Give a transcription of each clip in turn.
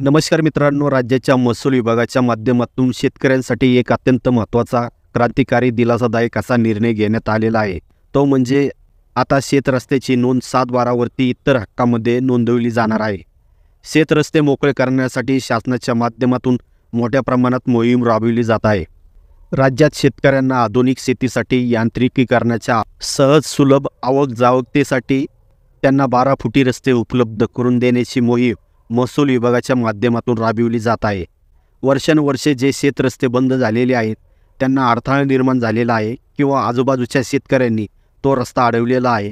नमस्कार मित्रांनो, राज्याच्या महसूल विभागाच्या माध्यमातून शेतकऱ्यांसाठी एक अत्यंत महत्त्वाचा क्रांतिकारी दिलासादायक असा निर्णय घेण्यात आलेला आहे। तो म्हणजे आता शेतरस्त्याची नोंद 7/12 वरती इतर हक्कामध्ये नोंदवली जाणार आहे। शेतरस्ते मोकळे करण्यासाठी शासनाच्या माध्यमातून मोठ्या प्रमाणात मोहीम राबवली जात आहे। राज्यात शेतकऱ्यांना आधुनिक शेतीसाठी यांत्रिकीकरणाच्या सहज सुलभ आवक-जावकतेसाठी त्यांना 12 फुटी रस्ते उपलब्ध करून देण्याची मोहीम महसूल विभागाच्या माध्यमातून राबविली जात आहे। वर्षानुवर्षे जे शेतरस्ते बंद झालेले आहेत त्यांना अडथळा निर्माण झालेला आहे किंवा आजूबाजूच्या शेतकऱ्यांनी तो रस्ता अडवलेला आहे।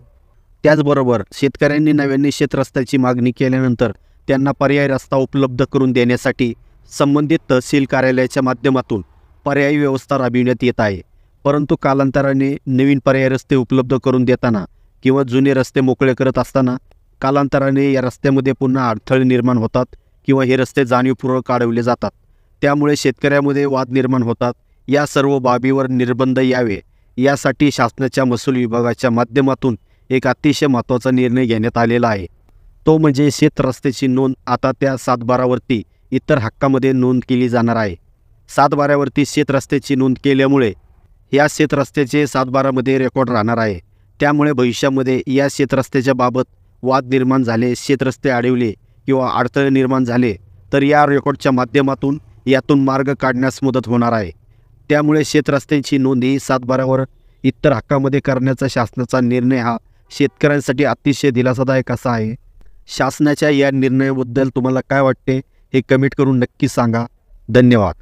त्याचबरोबर शेतकऱ्यांनी नव्याने शेतरस्त्याची मागणी केल्यानंतर त्यांना पर्यायी रस्ता उपलब्ध करून देण्यासाठी संबंधित तहसील कार्यालयाच्या माध्यमातून पर्यायी व्यवस्था राबविण्यात येत आहे। परंतु कालांतराने नवीन पर्यायी रस्ते उपलब्ध करून देताना किंवा जुने रस्ते मोकळे करत असताना कालांतराने या रस्त्यामध्ये पुन्हा अडथळे निर्माण होतात किंवा हे रस्ते जाणीवपूर्वक अडवले जातात। त्यामुळे शेतकऱ्यामध्ये वाद निर्माण होतात। या सर्व बाबीवर निर्बंध यावे यासाठी शासनाच्या महसूल विभागाच्या माध्यमातून एक अतिशय महत्त्वाचा निर्णय घेण्यात आलेला आहे। तो म्हणजे शेतरस्त्याची नोंद आता त्या 7/12 वरती इतर हक्कामध्ये नोंद केली जाणार आहे। 7/12 वरती शेतरस्त्याची नोंद केल्यामुळे या शेतरस्त्याचे 7/12 मध्ये रेकॉर्ड राहणार आहे। त्यामुळे भविष्यामध्ये या शेतरस्त्याच्या बाबत वाद निर्माण झाले, शेतरस्ते अडवले किंवा अडथळे निर्माण झाले तर या रेकॉर्डच्या माध्यमातून यातून मार्ग काढण्यास मदत होणार आहे। त्यामुळे शेतरस्त्यांची नोंद ही 7/12 वर इतर हक्कामध्ये करण्याचा शासनाचा निर्णय हा शेतकऱ्यांसाठी अतिशय दिलासादायक असा आहे। शासनाच्या या निर्णयाबद्दल तुम्हाला काय वाटते हे कमेंट करून नक्की सांगा। धन्यवाद।